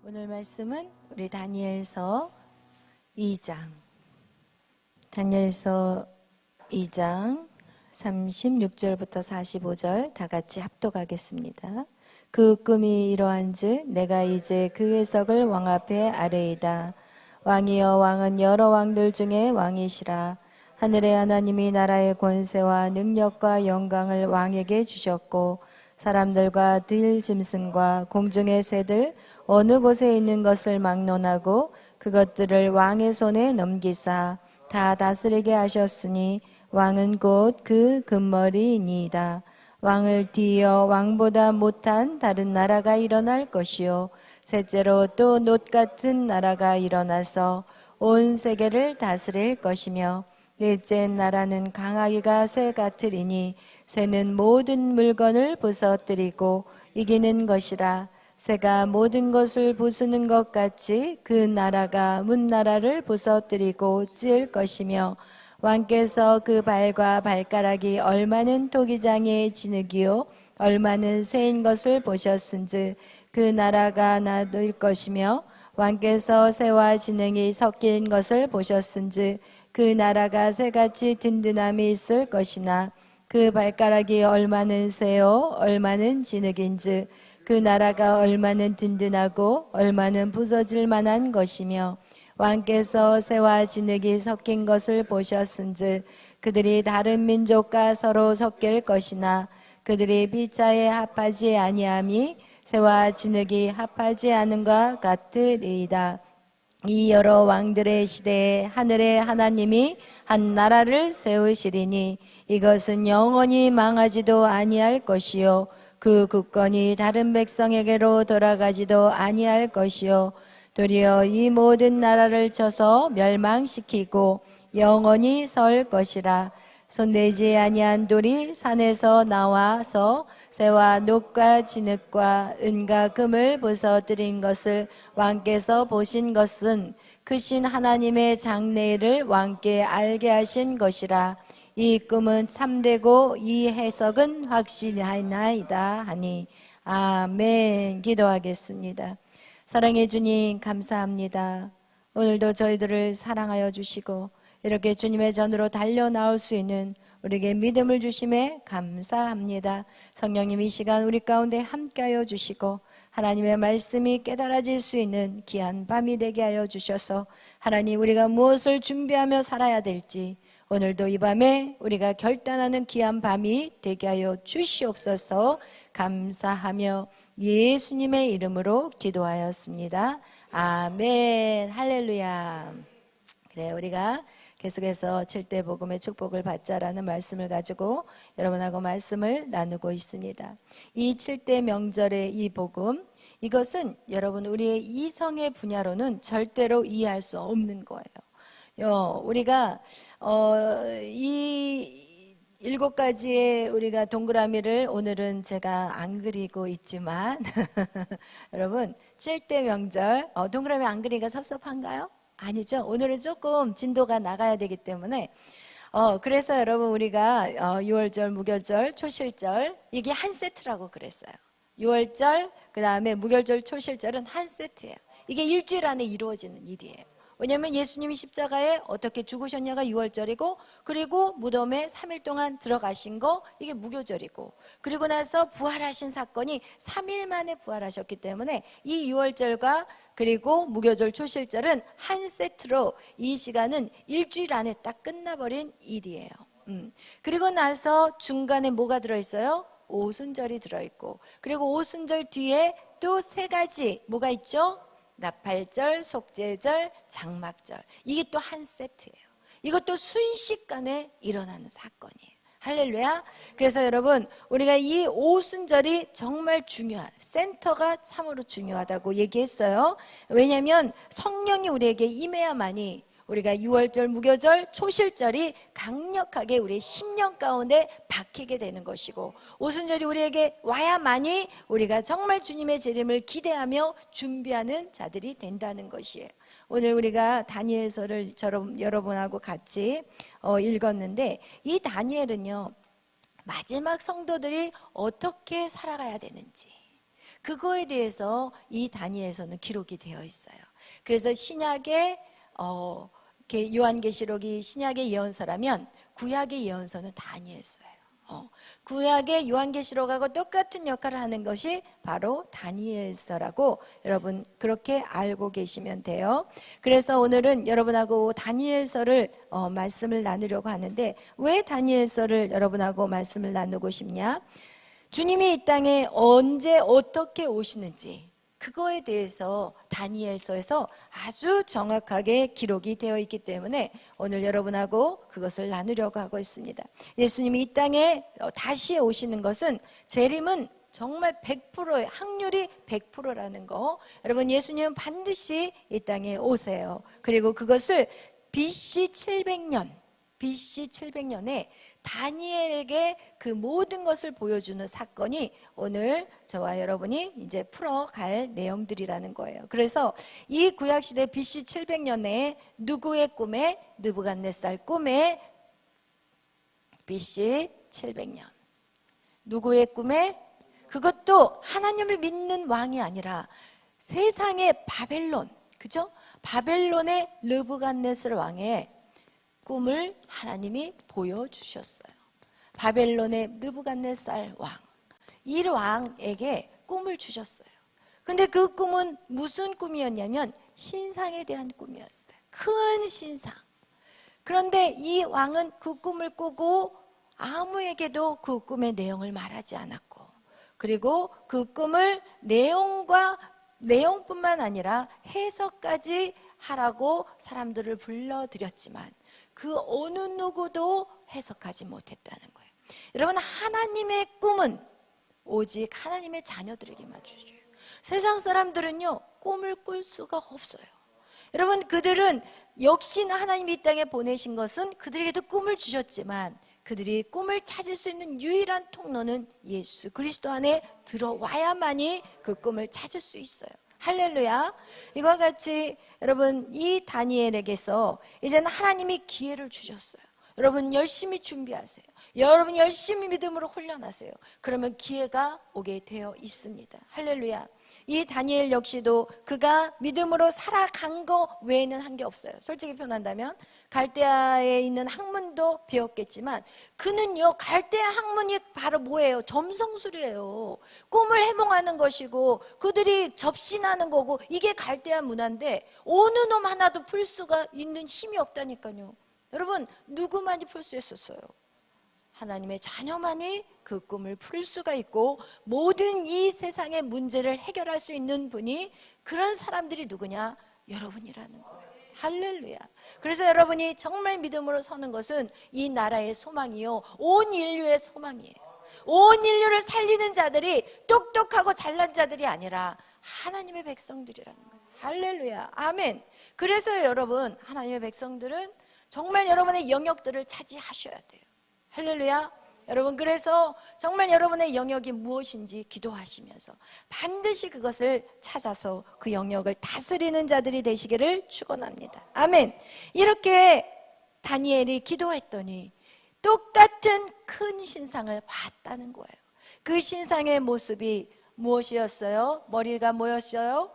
오늘 말씀은 우리 다니엘서 2장 다니엘서 2장 36절부터 45절 다 같이 합독하겠습니다. 그 꿈이 이러한즉 내가 이제 그 해석을 왕 앞에 아뢰이다. 왕이여, 왕은 여러 왕들 중에 왕이시라. 하늘의 하나님이 나라의 권세와 능력과 영광을 왕에게 주셨고 사람들과 들짐승과 공중의 새들 어느 곳에 있는 것을 막론하고 그것들을 왕의 손에 넘기사 다 다스리게 하셨으니 왕은 곧 그 금머리이니이다. 왕을 뒤이어 왕보다 못한 다른 나라가 일어날 것이요 셋째로 또 놋 같은 나라가 일어나서 온 세계를 다스릴 것이며 넷째 나라는 강하기가 쇠 같으리니 쇠는 모든 물건을 부서뜨리고 이기는 것이라. 새가 모든 것을 부수는 것 같이 그 나라가 문나라를 부서뜨리고 찢을 것이며 왕께서 그 발과 발가락이 얼마는 토기장의 진흙이요 얼마는 쇠인 것을 보셨은즉 그 나라가 나눌 것이며 왕께서 쇠와 진흙이 섞인 것을 보셨은즉 그 나라가 새같이 든든함이 있을 것이나 그 발가락이 얼마는 쇠요 얼마는 진흙인즉 그 나라가 얼마는 든든하고 얼마는 부서질 만한 것이며 왕께서 쇠와 진흙이 섞인 것을 보셨은즉 그들이 다른 민족과 서로 섞일 것이나 그들이 피차에 합하지 아니함이 쇠와 진흙이 합하지 않음과 같으리이다. 이 여러 왕들의 시대에 하늘의 하나님이 한 나라를 세우시리니 이것은 영원히 망하지도 아니할 것이요 그 국권이 다른 백성에게로 돌아가지도 아니할 것이요 도리어 이 모든 나라를 쳐서 멸망시키고 영원히 설 것이라. 손대지 아니한 돌이 산에서 나와서 쇠와 놋과 진흙과 은과 금을 부서뜨린 것을 왕께서 보신 것은 크신 하나님의 장래일을 왕께 알게 하신 것이라. 이 꿈은 참되고 이 해석은 확실하나이다 하니 아멘. 기도하겠습니다. 사랑해 주님 감사합니다. 오늘도 저희들을 사랑하여 주시고 이렇게 주님의 전으로 달려 나올 수 있는 우리에게 믿음을 주심에 감사합니다. 성령님 이 시간 우리 가운데 함께하여 주시고 하나님의 말씀이 깨달아질 수 있는 귀한 밤이 되게 하여 주셔서 하나님 우리가 무엇을 준비하며 살아야 될지 오늘도 이 밤에 우리가 결단하는 귀한 밤이 되게 하여 주시옵소서. 감사하며 예수님의 이름으로 기도하였습니다. 아멘. 할렐루야. 그래, 우리가 계속해서 7대 복음의 축복을 받자라는 말씀을 가지고 여러분하고 말씀을 나누고 있습니다. 이 7대 명절의 이 복음, 이것은 여러분 우리의 이성의 분야로는 절대로 이해할 수 없는 거예요. 우리가 이 7가지의 우리가 동그라미를 오늘은 제가 안 그리고 있지만 여러분 7대 명절 동그라미 안 그리기가 섭섭한가요? 아니죠. 오늘은 조금 진도가 나가야 되기 때문에 그래서 여러분 우리가 6월절, 무교절, 초실절 이게 한 세트라고 그랬어요. 6월절 그 다음에 무교절, 초실절은 한 세트예요. 이게 일주일 안에 이루어지는 일이에요. 왜냐하면 예수님이 십자가에 어떻게 죽으셨냐가 6월절이고 그리고 무덤에 3일 동안 들어가신 거 이게 무교절이고 그리고 나서 부활하신 사건이 3일 만에 부활하셨기 때문에 이 6월절과 그리고 무교절 초실절은 한 세트로 이 시간은 일주일 안에 딱 끝나버린 일이에요. 그리고 나서 중간에 뭐가 들어있어요? 오순절이 들어있고 그리고 오순절 뒤에 또 3가지 뭐가 있죠? 나팔절, 속죄절, 장막절 이게 또 한 세트예요. 이것도 순식간에 일어나는 사건이에요. 할렐루야. 그래서 여러분 우리가 이 오순절이 정말 중요한 센터가 참으로 중요하다고 얘기했어요. 왜냐하면 성령이 우리에게 임해야만이 우리가 6월절, 무교절, 초실절이 강력하게 우리의 심령 가운데 박히게 되는 것이고 오순절이 우리에게 와야만이 우리가 정말 주님의 재림을 기대하며 준비하는 자들이 된다는 것이에요. 오늘 우리가 다니엘서를 여러분하고 같이 읽었는데 이 다니엘은요 마지막 성도들이 어떻게 살아가야 되는지 그거에 대해서 이 다니엘서는 기록이 되어 있어요. 그래서 신약의 요한계시록이 신약의 예언서라면 구약의 예언서는 다니엘서예요. 구약의 요한계시록하고 똑같은 역할을 하는 것이 바로 다니엘서라고 여러분 그렇게 알고 계시면 돼요. 그래서 오늘은 여러분하고 다니엘서를 말씀을 나누려고 하는데, 왜 다니엘서를 여러분하고 말씀을 나누고 싶냐? 주님이 이 땅에 언제 어떻게 오시는지 그거에 대해서 다니엘서에서 아주 정확하게 기록이 되어 있기 때문에 오늘 여러분하고 그것을 나누려고 하고 있습니다. 예수님이 이 땅에 다시 오시는 것은, 재림은 정말 100%의 확률이 100%라는 거, 여러분 예수님은 반드시 이 땅에 오세요. 그리고 그것을 BC 700년에 다니엘에게 그 모든 것을 보여주는 사건이 오늘 저와 여러분이 이제 풀어갈 내용들이라는 거예요. 그래서 이 구약시대 BC 700년에 누구의 꿈에? 느부갓네살 꿈에 BC 700년. 누구의 꿈에? 그것도 하나님을 믿는 왕이 아니라 세상의 바벨론, 그죠? 바벨론의 느부갓네살 왕의 꿈을 하나님이 보여주셨어요. 바벨론의 느부갓네살 왕, 이 왕에게 꿈을 주셨어요. 근데 그 꿈은 무슨 꿈이었냐면 신상에 대한 꿈이었어요. 큰 신상. 그런데 이 왕은 그 꿈을 꾸고 아무에게도 그 꿈의 내용을 말하지 않았고, 그리고 그 꿈을 내용뿐만 아니라 해석까지 하라고 사람들을 불러들였지만 그 어느 누구도 해석하지 못했다는 거예요. 여러분, 하나님의 꿈은 오직 하나님의 자녀들에게만 주셔요. 세상 사람들은요, 꿈을 꿀 수가 없어요. 여러분, 그들은 역시나 하나님이 이 땅에 보내신 것은 그들에게도 꿈을 주셨지만 그들이 꿈을 찾을 수 있는 유일한 통로는 예수 그리스도 안에 들어와야만이 그 꿈을 찾을 수 있어요. 할렐루야. 이와 같이 여러분, 이 다니엘에게서 이제는 하나님이 기회를 주셨어요. 여러분 열심히 준비하세요. 여러분 열심히 믿음으로 훈련하세요. 그러면 기회가 오게 되어 있습니다. 할렐루야. 이 다니엘 역시도 그가 믿음으로 살아간 거 외에는 한 게 없어요. 솔직히 표현한다면 갈대아에 있는 학문도 배웠겠지만 그는요, 갈대아 학문이 바로 뭐예요? 점성술이에요. 꿈을 해몽하는 것이고 그들이 접신하는 거고, 이게 갈대아 문화인데 어느 놈 하나도 풀 수가 있는 힘이 없다니까요. 여러분, 누구만이 풀 수 있었어요? 하나님의 자녀만이 그 꿈을 풀 수가 있고, 모든 이 세상의 문제를 해결할 수 있는 분이, 그런 사람들이 누구냐? 여러분이라는 거예요. 할렐루야. 그래서 여러분이 정말 믿음으로 서는 것은 이 나라의 소망이요, 온 인류의 소망이에요. 온 인류를 살리는 자들이 똑똑하고 잘난 자들이 아니라 하나님의 백성들이라는 거예요. 할렐루야. 아멘. 그래서 여러분, 하나님의 백성들은 정말 여러분의 영역들을 차지하셔야 돼요. 할렐루야. 여러분, 그래서 정말 여러분의 영역이 무엇인지 기도하시면서 반드시 그것을 찾아서 그 영역을 다스리는 자들이 되시기를 축원합니다. 아멘. 이렇게 다니엘이 기도했더니 똑같은 큰 신상을 봤다는 거예요. 그 신상의 모습이 무엇이었어요? 머리가 뭐였어요?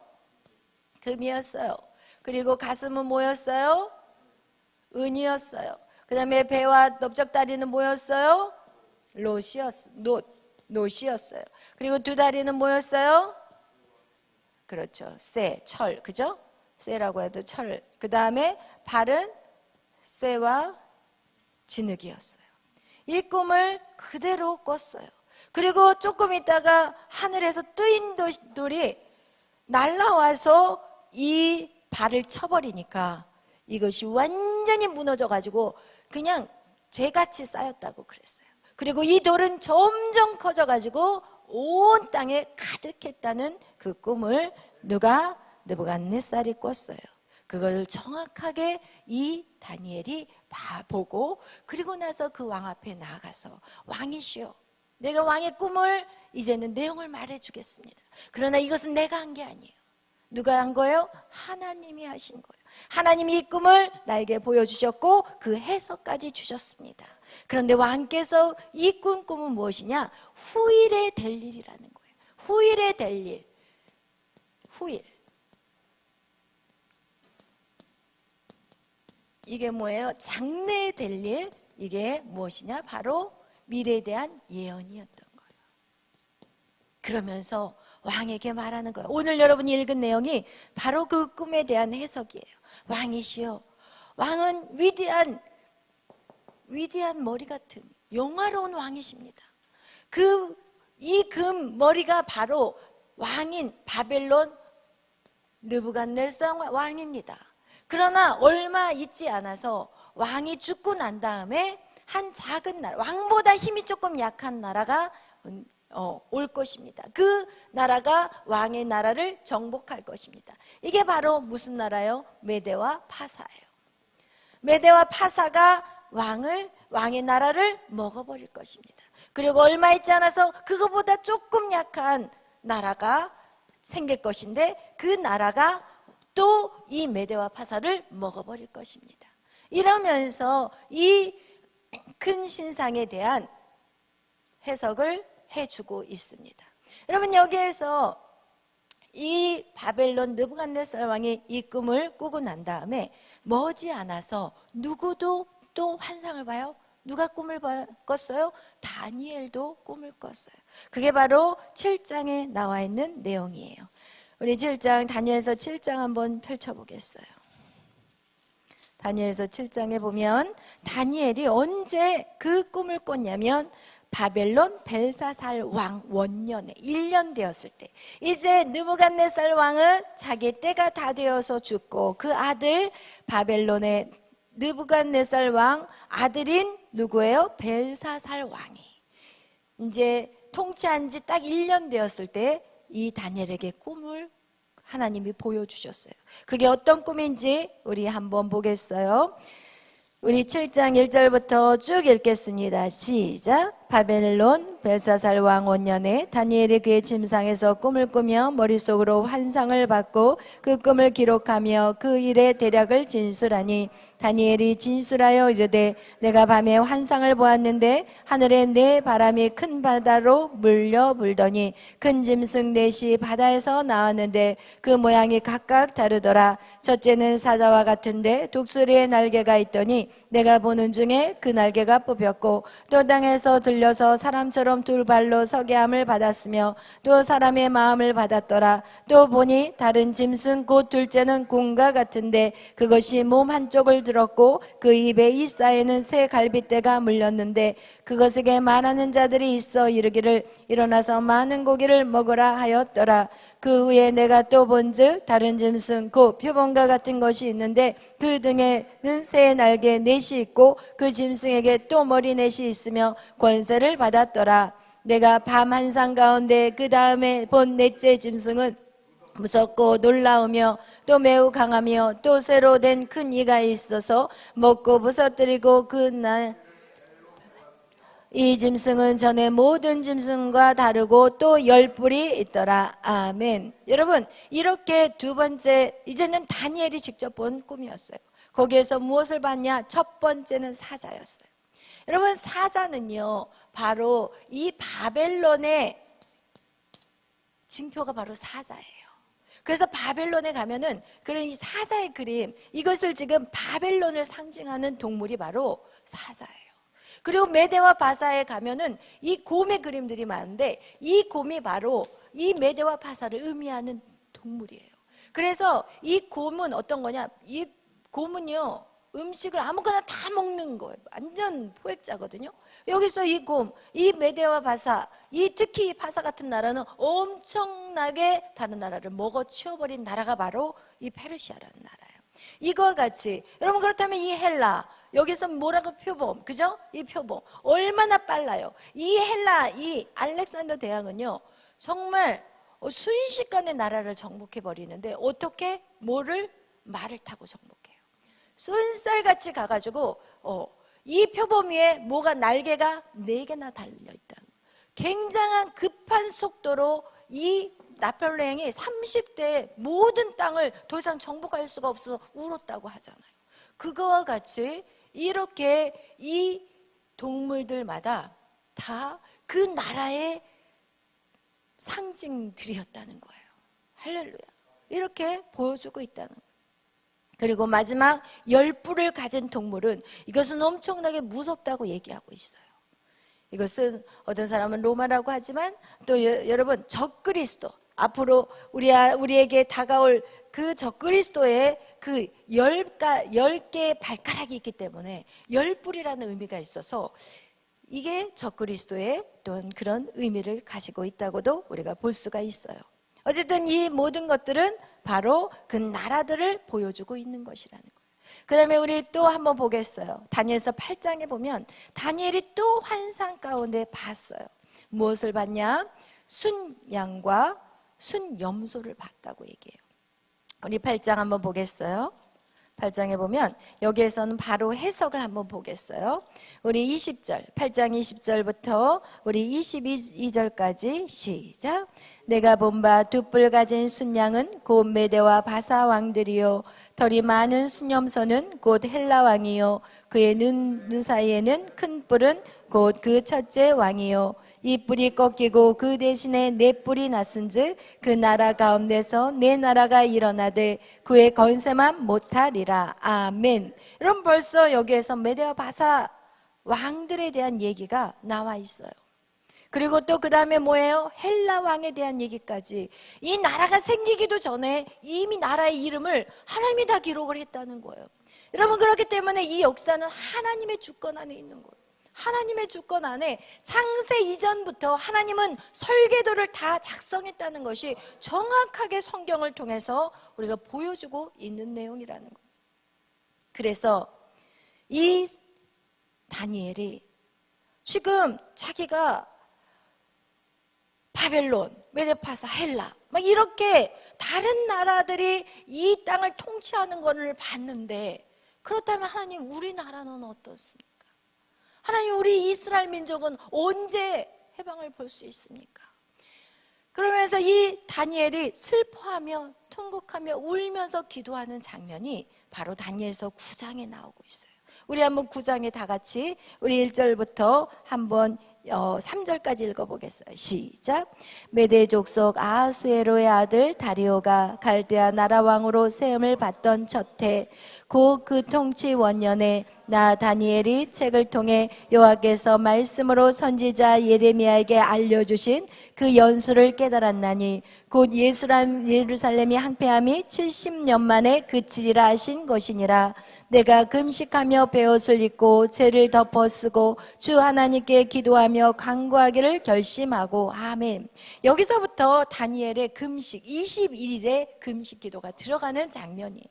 금이었어요. 그리고 가슴은 뭐였어요? 은이었어요. 그 다음에 배와 넓적다리는 뭐였어요? 놋이었어요. 그리고 두 다리는 뭐였어요? 그렇죠. 철, 그죠? 쇠라고 해도 철. 그 다음에 발은 쇠와 진흙이었어요. 이 꿈을 그대로 꿨어요. 그리고 조금 있다가 하늘에서 뜨인 돌이 날라와서 이 발을 쳐버리니까 이것이 완전히 무너져가지고 그냥 재같이 쌓였다고 그랬어요. 그리고 이 돌은 점점 커져가지고 온 땅에 가득했다는 그 꿈을 느부갓네살이 꿨어요. 그걸 정확하게 이 다니엘이 보고, 그리고 나서 그 왕 앞에 나가서 왕이시여, 내가 왕의 꿈을 이제는 내용을 말해주겠습니다. 그러나 이것은 내가 한 게 아니에요. 누가 한 거예요? 하나님이 하신 거예요. 하나님이 이 꿈을 나에게 보여주셨고 그 해석까지 주셨습니다. 그런데 왕께서 이 꿈은 무엇이냐? 후일에 될 일이라는 거예요. 후일에 될 일, 후일. 이게 뭐예요? 장래에 될 일, 이게 무엇이냐? 바로 미래에 대한 예언이었던 거예요. 그러면서 왕에게 말하는 거예요. 오늘 여러분이 읽은 내용이 바로 그 꿈에 대한 해석이에요. 왕이시여, 왕은 위대한 머리 같은 영화로운 왕이십니다. 이 금 머리가 바로 왕인 바벨론 느부갓네살 왕입니다. 그러나 얼마 있지 않아서 왕이 죽고 난 다음에 한 작은 나라, 왕보다 힘이 조금 약한 나라가 올 것입니다. 그 나라가 왕의 나라를 정복할 것입니다. 이게 바로 무슨 나라요? 메대와 파사예요. 메대와 파사가 왕의 나라를 먹어버릴 것입니다. 그리고 얼마 있지 않아서 그거보다 조금 약한 나라가 생길 것인데 그 나라가 또 이 메대와 파사를 먹어버릴 것입니다. 이러면서 이 큰 신상에 대한 해석을 해주고 있습니다. 여러분, 여기에서 이 바벨론 느부갓네살 왕이 이 꿈을 꾸고 난 다음에 머지않아서 누구도 또 환상을 봐요. 누가 꿈을 꿨어요? 다니엘도 꿈을 꿨어요. 그게 바로 7장에 나와 있는 내용이에요. 우리 7장, 다니엘서 7장 한번 펼쳐보겠어요. 다니엘서 7장에 보면 다니엘이 언제 그 꿈을 꿨냐면 바벨론 벨사살 왕 원년에 1년 되었을 때, 이제 느부갓네살 왕은 자기 때가 다 되어서 죽고 그 아들 바벨론의 느부갓네살 왕 아들인 누구예요? 벨사살 왕이 이제 통치한 지 딱 1년 되었을 때 이 다니엘에게 꿈을 하나님이 보여주셨어요. 그게 어떤 꿈인지 우리 한번 보겠어요. 우리 7장 1절부터 쭉 읽겠습니다. 시작. 바벨론 벨사살 왕 원년에 다니엘이 그의 침상에서 꿈을 꾸며 머릿속으로 환상을 받고 그 꿈을 기록하며 그 일의 대략을 진술하니 다니엘이 진술하여 이르되 내가 밤에 환상을 보았는데 하늘에 네 바람이 큰 바다로 물려 불더니 큰 짐승 넷이 바다에서 나왔는데 그 모양이 각각 다르더라. 첫째는 사자와 같은데 독수리의 날개가 있더니 내가 보는 중에 그 날개가 뽑혔고 또 땅에서 들려서 사람처럼 두 발로 서게 함을 받았으며 또 사람의 마음을 받았더라. 또 보니 다른 짐승 곧 둘째는 공과 같은데 그것이 몸 한쪽을 들었고 그 입에 이싸에는 새 갈빗대가 물렸는데 그것에게 말하는 자들이 있어 이르기를 일어나서 많은 고기를 먹으라 하였더라. 그 후에 내가 또 본즉 다른 짐승 곧 표범과 같은 것이 있는데 그 등에는 새 날개 넷이 있고 그 짐승에게 또 머리 넷이 있으며 권세를 받았더라. 내가 밤 한상 가운데 그 다음에 본 넷째 짐승은 무섭고 놀라우며 또 매우 강하며 또 새로 된 큰 이가 있어서 먹고 부서뜨리고 이 짐승은 전에 모든 짐승과 다르고 또 10뿔이 있더라. 아멘. 여러분, 이렇게 두 번째, 이제는 다니엘이 직접 본 꿈이었어요. 거기에서 무엇을 봤냐? 첫 번째는 사자였어요. 여러분, 사자는요 바로 이 바벨론의 징표가 바로 사자예요. 그래서 바벨론에 가면은 그런 이 사자의 그림, 이것을 지금 바벨론을 상징하는 동물이 바로 사자예요. 그리고 메대와 바사에 가면은 이 곰의 그림들이 많은데 이 곰이 바로 이 메대와 바사를 의미하는 동물이에요. 그래서 이 곰은 어떤 거냐? 이 곰은요 음식을 아무거나 다 먹는 거예요. 완전 포획자거든요. 여기서 이 곰, 이 메대와 바사, 특히 이 바사 같은 나라는 엄청나게 다른 나라를 먹어 치워버린 나라가 바로 이 페르시아라는 나라예요. 이거와 같이 여러분, 그렇다면 이 헬라, 여기서 뭐라고 표범, 그죠? 이 표범 얼마나 빨라요. 이 헬라, 이 알렉산더 대왕은요 정말 순식간에 나라를 정복해 버리는데 어떻게? 말을 타고 정복해요. 쏜살같이 가가지고 이 표범 위에 뭐가 날개가 4개나 달려있다. 굉장한 급한 속도로 이 나폴레옹이 30대에 모든 땅을 더 이상 정복할 수가 없어서 울었다고 하잖아요. 그거와 같이 이렇게 이 동물들마다 다 그 나라의 상징들이었다는 거예요. 할렐루야. 이렇게 보여주고 있다는 거예요. 그리고 마지막 10뿔을 가진 동물은 이것은 엄청나게 무섭다고 얘기하고 있어요. 이것은 어떤 사람은 로마라고 하지만 또 여러분 적그리스도, 앞으로 우리에게 다가올 그 적그리스도의 그 10개의 발가락이 있기 때문에 10뿔이라는 의미가 있어서 이게 적그리스도의 또한 그런 의미를 가지고 있다고도 우리가 볼 수가 있어요. 어쨌든 이 모든 것들은 바로 그 나라들을 보여주고 있는 것이라는 거예요. 그 다음에 우리 또 한번 보겠어요. 다니엘서 8장에 보면 다니엘이 또 환상 가운데 봤어요. 무엇을 봤냐? 순양과 순염소를 봤다고 얘기해요. 우리 8장 한번 보겠어요. 8장에 보면 여기에서는 바로 해석을 한번 보겠어요. 우리 20절, 8장 20절부터 우리 22절까지 시작. 내가 본 바 두 뿔 가진 순양은 곧 메대와 바사 왕들이요 털이 많은 순염소는 곧 헬라 왕이요 그의 눈 사이에는 큰 뿔은 곧 그 첫째 왕이요 이 뿔이 꺾이고 그 대신에 네 뿔이 났은즉 그 나라 가운데서 네 나라가 일어나되 그의 건세만 못하리라. 아멘. 여러분 벌써 여기에서 메대와 바사 왕들에 대한 얘기가 나와 있어요. 그리고 또 그 다음에 뭐예요? 헬라 왕에 대한 얘기까지. 이 나라가 생기기도 전에 이미 나라의 이름을 하나님이 다 기록을 했다는 거예요. 여러분 그렇기 때문에 이 역사는 하나님의 주권 안에 있는 거예요. 하나님의 주권 안에 창세 이전부터 하나님은 설계도를 다 작성했다는 것이 정확하게 성경을 통해서 우리가 보여주고 있는 내용이라는 거예요. 그래서 이 다니엘이 지금 자기가 바벨론, 메데파사, 헬라 막 이렇게 다른 나라들이 이 땅을 통치하는 것을 봤는데 그렇다면 하나님 우리나라는 어떻습니까? 하나님 우리 이스라엘 민족은 언제 해방을 볼 수 있습니까? 그러면서 이 다니엘이 슬퍼하며 통곡하며 울면서 기도하는 장면이 바로 다니엘서 9장에 나오고 있어요. 우리 한번 9장에 다 같이 우리 1절부터 한번 3절까지 읽어보겠어요. 시작. 메대 족속 아하수에로의 아들 다리오가 갈대아 나라 왕으로 세움을 받던 첫해 곧 그 통치 원년에 나 다니엘이 책을 통해 여호와께서 말씀으로 선지자 예레미야에게 알려주신 그 연수를 깨달았나니 곧 예루살렘이 항폐함이 70년 만에 그치리라 하신 것이니라. 내가 금식하며 베옷을 입고 죄를 덮어 쓰고 주 하나님께 기도하며 간구하기를 결심하고. 아멘. 여기서부터 다니엘의 금식 21일의 금식 기도가 들어가는 장면이에요.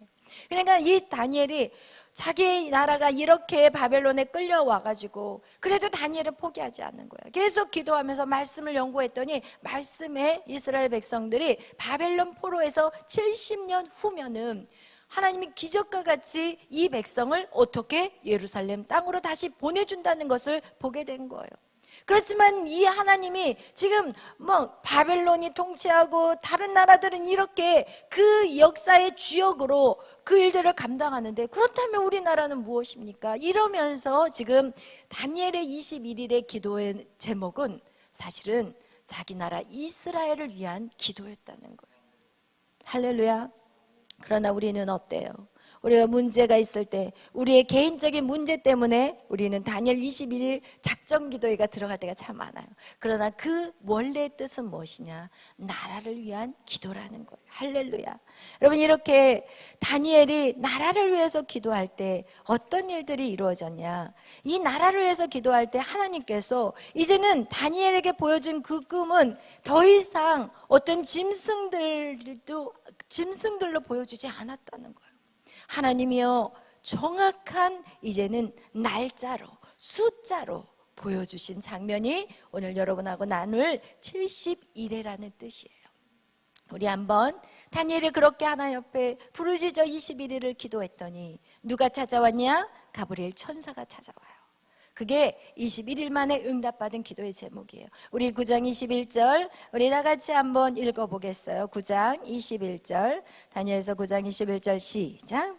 그러니까 이 다니엘이 자기 나라가 이렇게 바벨론에 끌려와가지고 그래도 다니엘은 포기하지 않는 거예요. 계속 기도하면서 말씀을 연구했더니 말씀에 이스라엘 백성들이 바벨론 포로에서 70년 후면은 하나님이 기적과 같이 이 백성을 어떻게 예루살렘 땅으로 다시 보내준다는 것을 보게 된 거예요. 그렇지만 이 하나님이 지금 바벨론이 통치하고 다른 나라들은 이렇게 그 역사의 주역으로 그 일들을 감당하는데 그렇다면 우리나라는 무엇입니까? 이러면서 지금 다니엘의 21일의 기도의 제목은 사실은 자기 나라 이스라엘을 위한 기도였다는 거예요. 할렐루야. 그러나 우리는 어때요? 우리가 문제가 있을 때 우리의 개인적인 문제 때문에 우리는 다니엘 21일 작정기도회가 들어갈 때가 참 많아요. 그러나 그 원래의 뜻은 무엇이냐? 나라를 위한 기도라는 거예요. 할렐루야. 여러분 이렇게 다니엘이 나라를 위해서 기도할 때 어떤 일들이 이루어졌냐? 이 나라를 위해서 기도할 때 하나님께서 이제는 다니엘에게 보여준 그 꿈은 더 이상 어떤 짐승들로 보여주지 않았다는 거예요. 하나님이여 정확한 이제는 날짜로 숫자로 보여주신 장면이 오늘 여러분하고 나눌 70일이라는 뜻이에요. 우리 한번 다니엘이 그렇게 하나 옆에 부르짖어 21일을 기도했더니 누가 찾아왔냐? 가브리엘 천사가 찾아와요. 그게 21일 만에 응답받은 기도의 제목이에요. 우리 9장 21절 우리 다 같이 한번 읽어보겠어요. 9장 21절 다니엘서 9장 21절 시작.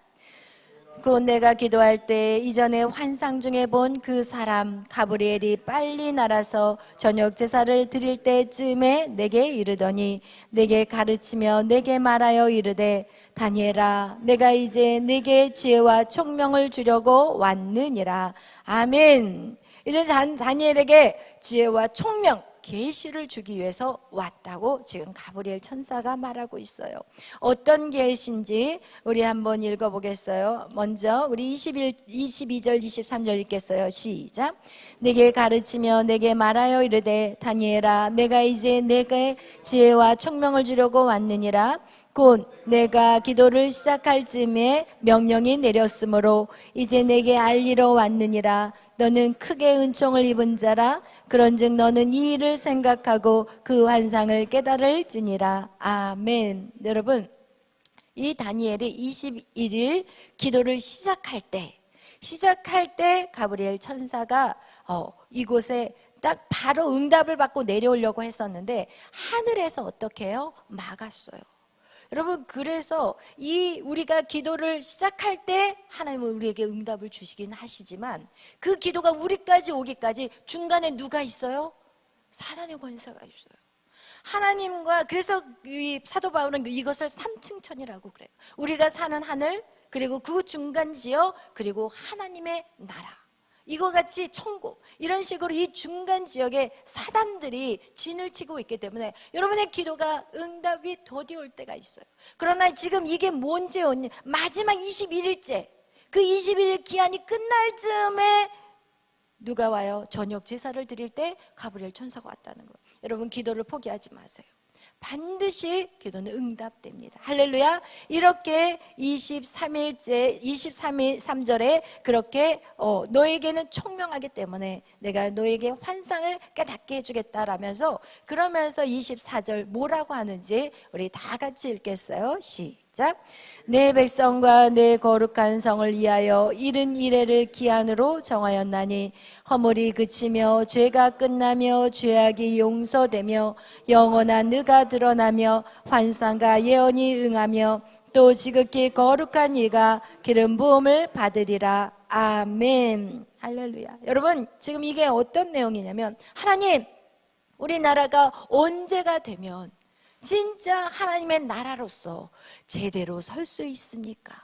그 내가 기도할 때 이전에 환상 중에 본 그 사람 가브리엘이 빨리 날아서 저녁 제사를 드릴 때쯤에 내게 이르더니 내게 가르치며 내게 말하여 이르되 다니엘아 내가 이제 내게 지혜와 총명을 주려고 왔느니라. 아멘. 이제 다니엘에게 지혜와 총명 계시를 주기 위해서 왔다고 지금 가브리엘 천사가 말하고 있어요. 어떤 계시인지 우리 한번 읽어보겠어요. 먼저 우리 22절 23절 읽겠어요. 시작. 내게 가르치며 내게 말하여 이르되 다니엘아 내가 이제 내게 지혜와 총명을 주려고 왔느니라. 곧 내가 기도를 시작할 즈음에 명령이 내렸으므로 이제 내게 알리러 왔느니라. 너는 크게 은총을 입은 자라. 그런즉 너는 이 일을 생각하고 그 환상을 깨달을지니라. 아멘. 여러분, 이 다니엘이 21일 기도를 시작할 때 가브리엘 천사가 이곳에 딱 바로 응답을 받고 내려오려고 했었는데 하늘에서 어떻게 해요? 막았어요. 여러분, 그래서 우리가 기도를 시작할 때 하나님은 우리에게 응답을 주시긴 하시지만 그 기도가 우리까지 오기까지 중간에 누가 있어요? 사단의 권세가 있어요. 하나님과, 그래서 이 사도 바울은 이것을 삼층천이라고 그래요. 우리가 사는 하늘, 그리고 그 중간 지역, 그리고 하나님의 나라. 이거 같이 천국, 이런 식으로 이 중간 지역에 사단들이 진을 치고 있기 때문에 여러분의 기도가 응답이 더디 올 때가 있어요. 그러나 지금 이게 뭔지 마지막 21일째, 그 21일 기한이 끝날 즈음에 누가 와요? 저녁 제사를 드릴 때 가브리엘 천사가 왔다는 거예요. 여러분, 기도를 포기하지 마세요. 반드시 기도는 응답됩니다. 할렐루야. 이렇게 23절에 그렇게 너에게는 총명하기 때문에 내가 너에게 환상을 깨닫게 해주겠다라면서, 그러면서 24절 뭐라고 하는지 우리 다 같이 읽겠어요. 시작. 내 백성과 내 거룩한 성을 위하여 71회를 기한으로 정하였나니 허물이 그치며 죄가 끝나며 죄악이 용서되며 영원한 의가 드러나며 환상과 예언이 응하며 또 지극히 거룩한 이가 기름 부음을 받으리라. 아멘. 할렐루야. 여러분, 지금 이게 어떤 내용이냐면, 하나님, 우리나라가 언제가 되면 진짜 하나님의 나라로서 제대로 설 수 있습니까?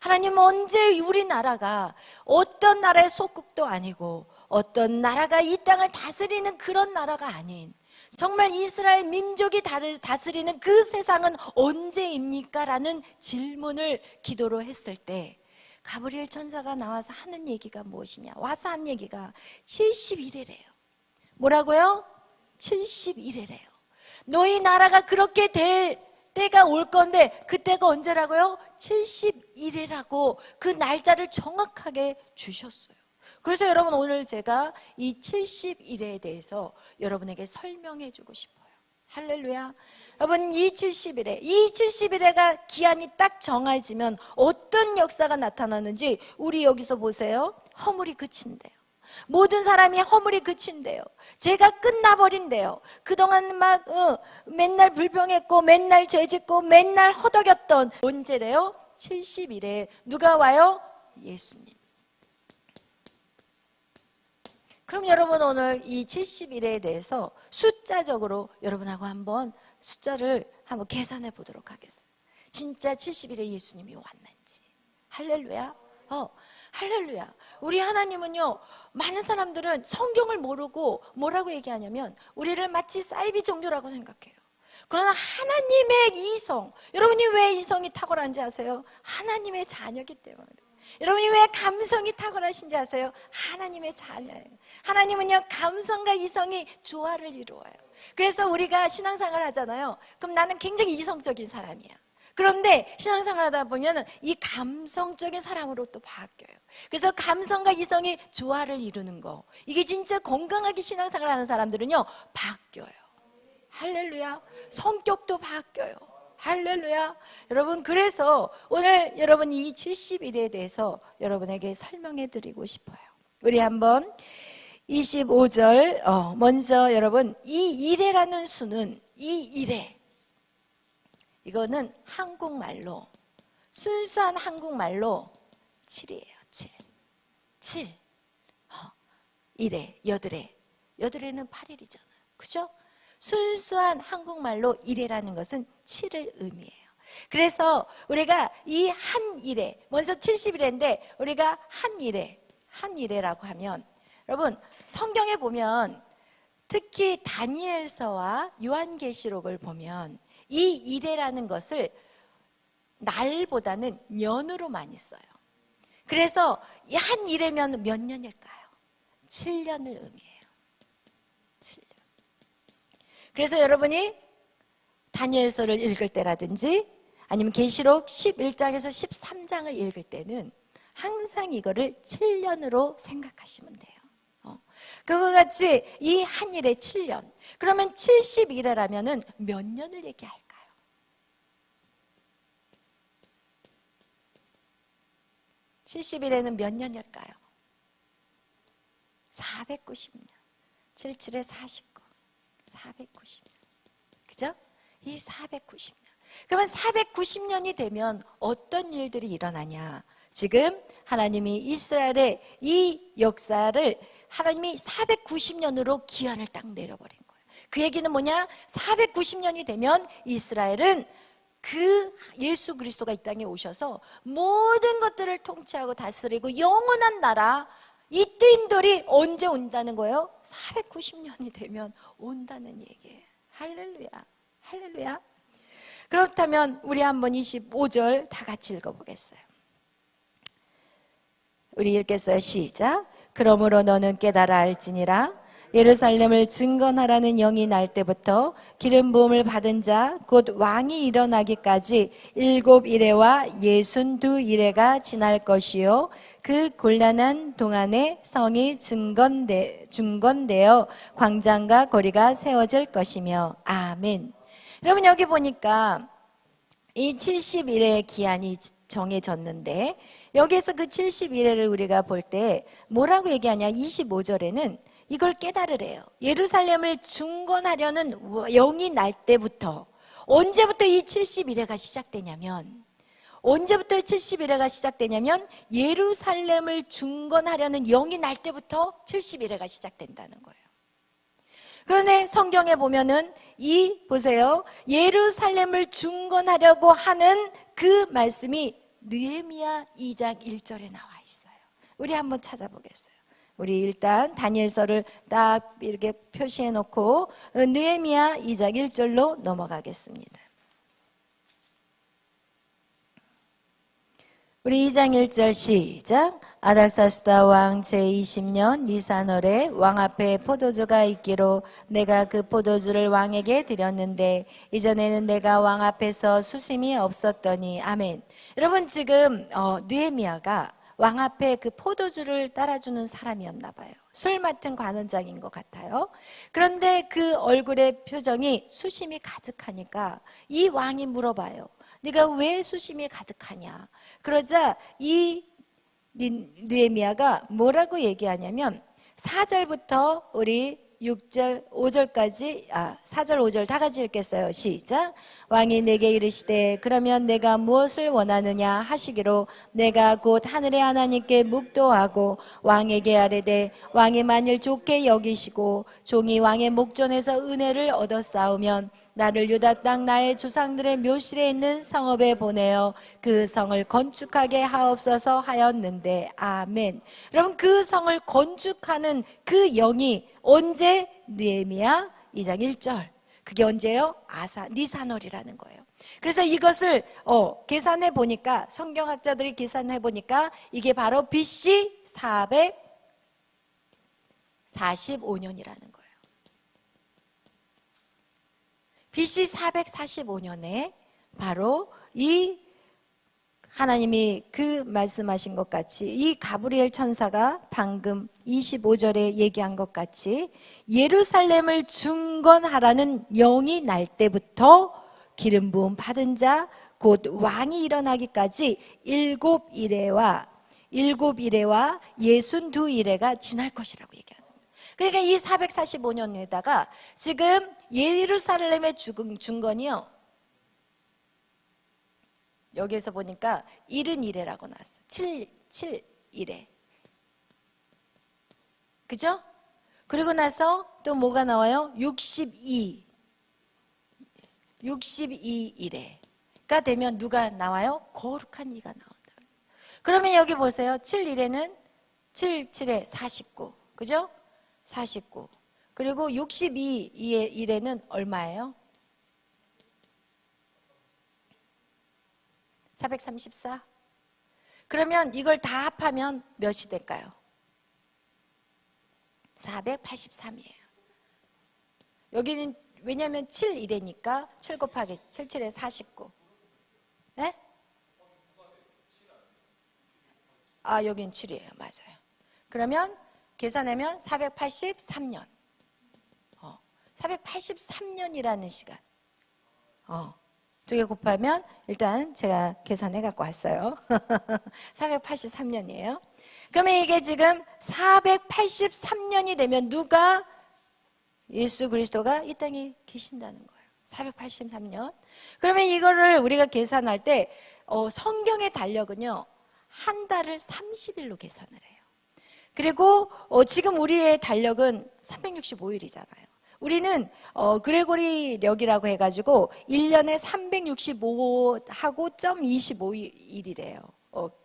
하나님, 언제 우리나라가 어떤 나라의 속국도 아니고 어떤 나라가 이 땅을 다스리는 그런 나라가 아닌 정말 이스라엘 민족이 다스리는 그 세상은 언제입니까? 라는 질문을 기도로 했을 때 가브리엘 천사가 나와서 하는 얘기가 무엇이냐? 와서 한 얘기가 71회래요. 뭐라고요? 71회래요. 너희 나라가 그렇게 될 때가 올 건데 그때가 언제라고요? 71회라고 그 날짜를 정확하게 주셨어요. 그래서 여러분, 오늘 제가 이 71회에 대해서 여러분에게 설명해 주고 싶어요. 할렐루야. 여러분, 이 71회가 기한이 딱 정해지면 어떤 역사가 나타나는지 우리 여기서 보세요. 허물이 그친대요. 모든 사람이 허물이 그친대요. 죄가 끝나버린대요. 그동안 맨날 불평했고 맨날 죄짓고 맨날 허덕였던, 언제래요? 70일에 누가 와요? 예수님. 그럼 여러분, 오늘 이 70일에 대해서 숫자적으로 여러분하고 한번 숫자를 한번 계산해 보도록 하겠습니다. 진짜 70일에 예수님이 왔는지. 할렐루야. 할렐루야. 우리 하나님은요, 많은 사람들은 성경을 모르고 뭐라고 얘기하냐면 우리를 마치 사이비 종교라고 생각해요. 그러나 하나님의 이성, 여러분이 왜 이성이 탁월한지 아세요? 하나님의 자녀이기 때문에. 여러분이 왜 감성이 탁월하신지 아세요? 하나님의 자녀예요. 하나님은요, 감성과 이성이 조화를 이루어요. 그래서 우리가 신앙생활 하잖아요. 그럼 나는 굉장히 이성적인 사람이야. 그런데 신앙생활 하다 보면 이 감성적인 사람으로 또 바뀌어요. 그래서 감성과 이성이 조화를 이루는 거, 이게 진짜 건강하게 신앙생활 하는 사람들은요, 바뀌어요. 할렐루야. 성격도 바뀌어요. 할렐루야. 여러분, 그래서 오늘 여러분 이 70일에 대해서 여러분에게 설명해 드리고 싶어요. 우리 한번 25절 먼저 여러분, 이 1회라는 수는, 이 1회, 이거는 한국말로 순수한 한국말로 7이에요. 7. 7. 이래, 여드레. 여드레는 8일이잖아요. 그죠? 순수한 한국말로 이래라는 것은 7을 의미해요. 그래서 우리가 이 한 일에, 먼저 70일인데 우리가 한 일에라고 하면, 여러분 성경에 보면 특히 다니엘서와 요한계시록을 보면 이 일에라는 것을 날보다는 년으로 많이 써요. 그래서 한 일에면 몇 년일까요? 7년을 의미해요. 7년. 그래서 여러분이 다니엘서를 읽을 때라든지 아니면 계시록 11장에서 13장을 읽을 때는 항상 이거를 7년으로 생각하시면 돼요. 그거 같이 이 한 일에 7년. 그러면 70일이라면 몇 년을 얘기할까요? 70일에는 몇 년일까요? 490년. 77에 49. 490년. 그죠? 이 490년. 그러면 490년이 되면 어떤 일들이 일어나냐? 지금 하나님이 이스라엘의 이 역사를 하나님이 490년으로 기한을 딱 내려버린 거예요. 그 얘기는 뭐냐? 490년이 되면 이스라엘은 그 예수 그리스도가 이 땅에 오셔서 모든 것들을 통치하고 다스리고 영원한 나라, 이 뜨인돌이 언제 온다는 거예요? 490년이 되면 온다는 얘기예요. 할렐루야. 할렐루야. 그렇다면 우리 한번 25절 다 같이 읽어보겠어요. 우리 읽겠어요. 시작. 그러므로 너는 깨달아 알지니라. 예루살렘을 증건하라는 영이 날 때부터 기름 부음을 받은 자 곧 왕이 일어나기까지 7이레와 62이레가 지날 것이요 그 곤란한 동안에 성이 중건되어 광장과 거리가 세워질 것이며 아멘. 여러분 여기 보니까 이 70일의 기한이 정해졌는데 여기에서 그 71회를 우리가 볼 때 뭐라고 얘기하냐? 25절에는 이걸 깨달으래요. 예루살렘을 중건하려는 영이 날 때부터, 언제부터 이 71회가 시작되냐면, 예루살렘을 중건하려는 영이 날 때부터 71회가 시작된다는 거예요. 그런데 성경에 보면은 보세요. 예루살렘을 중건하려고 하는 그 말씀이 느헤미야 2장 1절에 나와 있어요. 우리 한번 찾아보겠어요. 우리 일단 다니엘서를 딱 이렇게 표시해 놓고 느헤미야 2장 1절로 넘어가겠습니다. 우리 2장 1절 시작. 아닥사스다 왕 제20년 니산월에 왕 앞에 포도주가 있기로 내가 그 포도주를 왕에게 드렸는데 이전에는 내가 왕 앞에서 수심이 없었더니 아멘. 여러분 지금 느헤미야가 왕 앞에 그 포도주를 따라주는 사람이었나 봐요. 술 맡은 관원장인 것 같아요. 그런데 그 얼굴의 표정이 수심이 가득하니까 이 왕이 물어봐요. 네가 왜 수심이 가득하냐? 그러자 이 느헤미야가 뭐라고 얘기하냐면 4절부터 우리 6절, 5절까지 4절, 5절 다 같이 읽겠어요. 시작. 왕이 내게 이르시되 그러면 내가 무엇을 원하느냐 하시기로 내가 곧 하늘의 하나님께 묵도하고 왕에게 아뢰되 왕이 만일 좋게 여기시고 종이 왕의 목전에서 은혜를 얻었사오면 나를 유다 땅 나의 조상들의 묘실에 있는 성읍에 보내어 그 성을 건축하게 하옵소서 하였는데 아멘. 여러분 그 성을 건축하는 그 영이 언제? 느헤미야 2장 1절. 그게 언제요? 니산월이라는 거예요. 그래서 이것을 계산해 보니까 성경학자들이 계산해 보니까 이게 바로 BC 445년이라는 거예요. BC 445년에 바로 이 하나님이 그 말씀하신 것 같이 이 가브리엘 천사가 방금 25절에 얘기한 것 같이 예루살렘을 중건하라는 영이 날 때부터 기름 부음 받은 자 곧 왕이 일어나기까지 7이레와 62이레가 지날 것이라고 얘기하는 거예요. 그러니까 이 445년에다가 지금 예루살렘의 중건이요 여기에서 보니까 71회라고 나왔어. 7일에. 그죠? 그리고 나서 또 뭐가 나와요? 62일에가 되면 누가 나와요? 거룩한 이가 나온다. 그러면 여기 보세요. 7일에는 7에 49. 그죠? 49. 그리고 62일에는 얼마예요? 434. 그러면 이걸 다 합하면 몇이 될까요? 483이에요. 여기는 왜냐하면 7일이니까 7 곱하기 7에 49. 네? 아, 여긴 7이에요. 맞아요. 그러면 계산하면 483년. 483년이라는 시간. 두 개 곱하면 일단 제가 계산해 갖고 왔어요. 483년이에요. 그러면 이게 지금 483년이 되면 누가 예수 그리스도가 이 땅에 계신다는 거예요. 483년. 그러면 이거를 우리가 계산할 때 성경의 달력은요. 한 달을 30일로 계산을 해요. 그리고 지금 우리의 달력은 365일이잖아요. 우리는 그레고리력이라고 해가지고 1년에 365하고 점 25일이래요.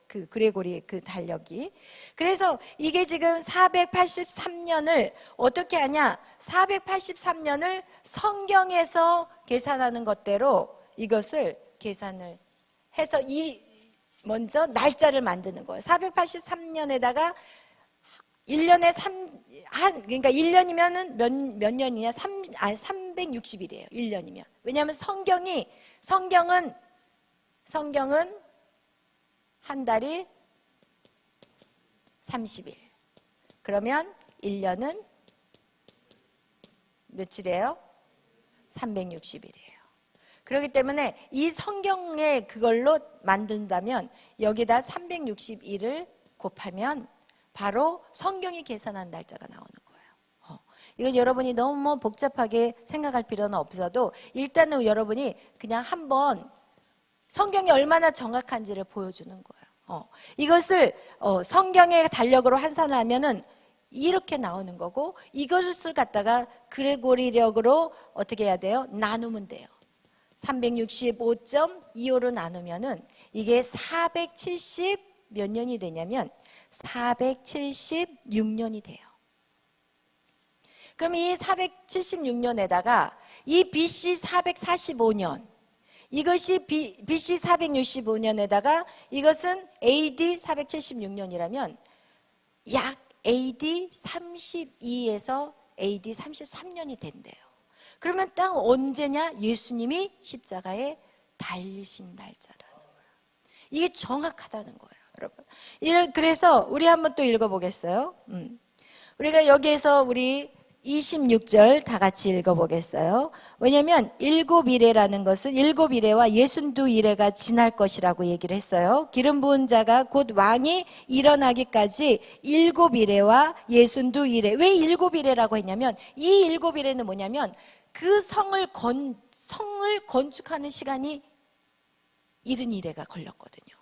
그 그레고리 그 달력이. 그래서 이게 지금 483년을 어떻게 하냐? 483년을 성경에서 계산하는 것대로 이것을 계산을 해서 먼저 날짜를 만드는 거예요. 483년에다가 1년에 그러니까 1년이면은 몇 년이냐? 360일이에요. 1년이면. 왜냐하면 성경은 한 달이 30일. 그러면 1년은 며칠이에요? 360일이에요. 그렇기 때문에 이 성경에 그걸로 만든다면 여기다 360일을 곱하면 바로 성경이 계산한 날짜가 나오는 거예요. 이건 여러분이 너무 복잡하게 생각할 필요는 없어도 일단은 여러분이 그냥 한번 성경이 얼마나 정확한지를 보여주는 거예요. 이것을 성경의 달력으로 환산하면은 이렇게 나오는 거고 이것을 갖다가 그레고리력으로 어떻게 해야 돼요? 나누면 돼요. 365.25로 나누면은 이게 470 몇 년이 되냐면 476년이 돼요. 그럼 이 476년에다가 이 BC 445년 이것이 BC 465년에다가 이것은 AD 476년이라면 약 AD 32에서 AD 33년이 된대요. 그러면 딱 언제냐? 예수님이 십자가에 달리신 날짜라는 거예요. 이게 정확하다는 거예요, 여러분. 그래서 우리 한번 또 읽어보겠어요. 우리가 여기에서 우리 26절 다 같이 읽어보겠어요. 왜냐하면 7일에라는 것은 7일에와 62일에가 지날 것이라고 얘기를 했어요. 기름 부은 자가 곧 왕이 일어나기까지 7일에와 62일에. 왜 7일에라고 했냐면 이 7일에는 뭐냐면 그 성을 건축하는 시간이 70일에가 걸렸거든요.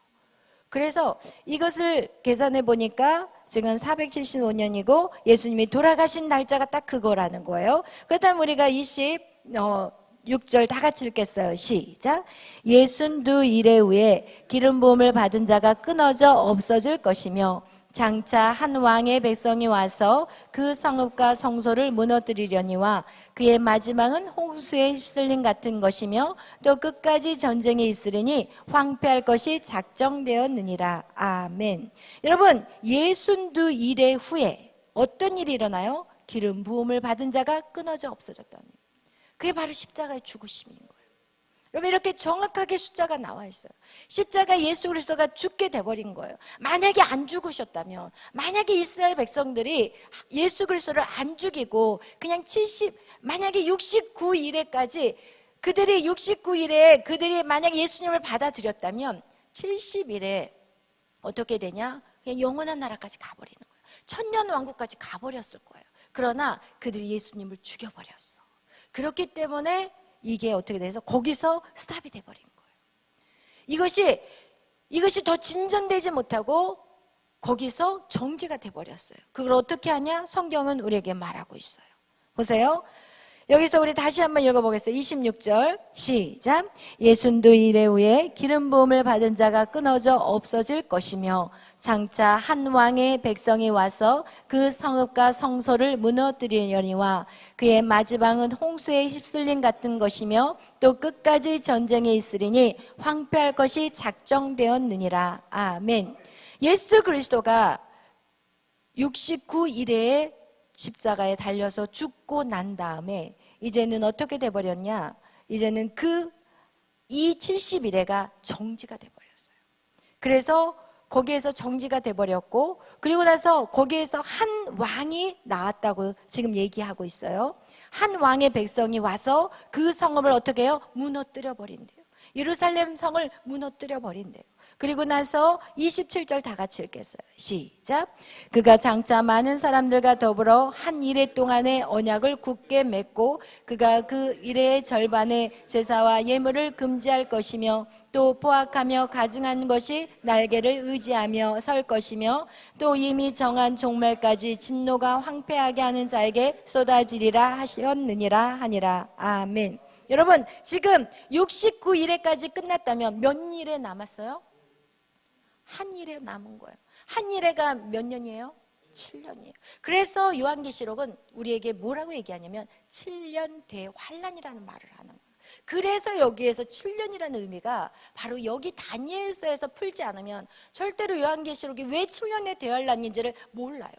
그래서 이것을 계산해 보니까 지금 475년이고 예수님이 돌아가신 날짜가 딱 그거라는 거예요. 그렇다면 우리가 26절 다 같이 읽겠어요. 시작. 62일에 후에 기름 부음을 받은 자가 끊어져 없어질 것이며 장차 한 왕의 백성이 와서 그 성읍과 성소를 무너뜨리려니와 그의 마지막은 홍수에 휩쓸림 같은 것이며 또 끝까지 전쟁이 있으리니 황폐할 것이 작정되었느니라. 아멘. 여러분 62일의 후에 어떤 일이 일어나요? 기름 부음을 받은 자가 끊어져 없어졌다는 거예요. 그게 바로 십자가의 죽으심인 거예요. 여러분 이렇게 정확하게 숫자가 나와 있어요. 십자가 예수 그리스도가 죽게 돼버린 거예요. 만약에 안 죽으셨다면, 만약에 이스라엘 백성들이 예수 그리스도를 안 죽이고 그냥 만약에 69일에까지 그들이 69일에 그들이 만약에 예수님을 받아들였다면 70일에 어떻게 되냐? 그냥 영원한 나라까지 가버리는 거예요. 천년 왕국까지 가버렸을 거예요. 그러나 그들이 예수님을 죽여버렸어. 그렇기 때문에 이게 어떻게 돼서 거기서 스탑이 돼버린 거예요. 이것이 더 진전되지 못하고 거기서 정지가 돼버렸어요. 그걸 어떻게 하냐? 성경은 우리에게 말하고 있어요. 보세요. 여기서 우리 다시 한번 읽어보겠어요. 26절 시작. 예순도 이래 후에 기름 부음을 받은 자가 끊어져 없어질 것이며 장차 한 왕의 백성이 와서 그 성읍과 성소를 무너뜨리려니와 그의 마지막은 홍수에 휩쓸림 같은 것이며 또 끝까지 전쟁에 있으리니 황폐할 것이 작정되었느니라. 아멘. 예수 그리스도가 69일에 십자가에 달려서 죽고 난 다음에 이제는 어떻게 돼버렸냐? 이제는 이 70일에가 정지가 돼버렸어요. 그래서 거기에서 정지가 돼버렸고, 그리고 나서 거기에서 한 왕이 나왔다고 지금 얘기하고 있어요. 한 왕의 백성이 와서 그 성읍을 어떻게 해요? 무너뜨려 버린대요. 예루살렘 성을 무너뜨려 버린대요. 그리고 나서 27절 다 같이 읽겠어요. 시작. 그가 장차 많은 사람들과 더불어 한 이레 동안의 언약을 굳게 맺고 그가 그 이레의 절반의 제사와 예물을 금지할 것이며 또 포악하며 가증한 것이 날개를 의지하며 설 것이며 또 이미 정한 종말까지 진노가 황폐하게 하는 자에게 쏟아지리라 하셨느니라 하니라. 아멘. 여러분, 지금 69일에까지 끝났다면 몇 일에 남았어요? 한 일에 남은 거예요. 한 일에가 몇 년이에요? 7년이에요. 그래서 요한계시록은 우리에게 뭐라고 얘기하냐면 7년 대환란이라는 말을 하는 거예요. 그래서 여기에서 7년이라는 의미가 바로 여기 다니엘서에서 풀지 않으면 절대로 요한계시록이 왜 7년의 대환란인지를 몰라요.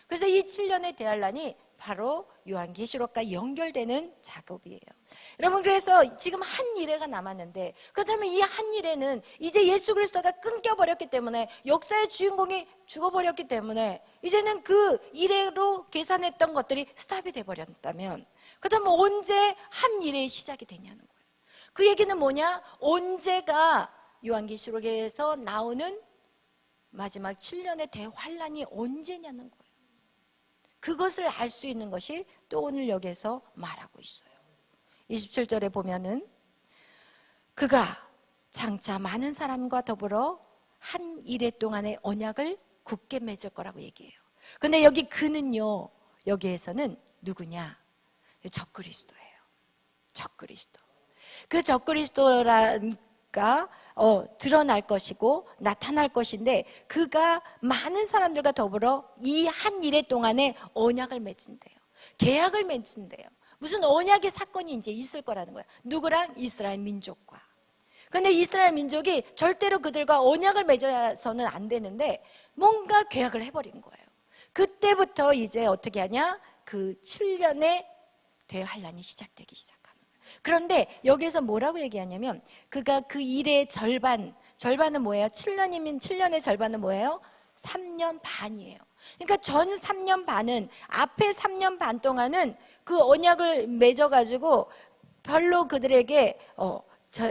그래서 이 7년의 대환란이 바로 요한계시록과 연결되는 작업이에요. 여러분, 그래서 지금 한 일회가 남았는데, 그렇다면 이 한 일회는 이제 예수 그리스도가 끊겨버렸기 때문에, 역사의 주인공이 죽어버렸기 때문에 이제는 그 일회로 계산했던 것들이 스탑이 돼버렸다면, 그렇다면 언제 한 일회의 시작이 되냐는 거예요. 그 얘기는 뭐냐? 언제가 요한계시록에서 나오는 마지막 7년의 대환란이 언제냐는 거예요. 그것을 알 수 있는 것이 또 오늘 여기에서 말하고 있어요. 27절에 보면은 그가 장차 많은 사람과 더불어 한 이레 동안의 언약을 굳게 맺을 거라고 얘기해요. 근데 여기 그는요, 여기에서는 누구냐? 적그리스도예요. 적그리스도. 그 적그리스도가 드러날 것이고 나타날 것인데, 그가 많은 사람들과 더불어 이 한 일회 동안에 언약을 맺은대요. 계약을 맺은대요. 무슨 언약의 사건이 이제 있을 거라는 거야. 누구랑? 이스라엘 민족과. 그런데 이스라엘 민족이 절대로 그들과 언약을 맺어서는 안 되는데 뭔가 계약을 해버린 거예요. 그때부터 이제 어떻게 하냐? 그 7년의 대환란이 시작되기 시작하는 거예요. 그런데 여기에서 뭐라고 얘기하냐면, 그가 그 일의 절반은 뭐예요? 7년이면 7년의 절반은 뭐예요? 3년 반이에요. 그러니까 전 3년 반은, 앞에 3년 반 동안은 그 언약을 맺어가지고 별로 그들에게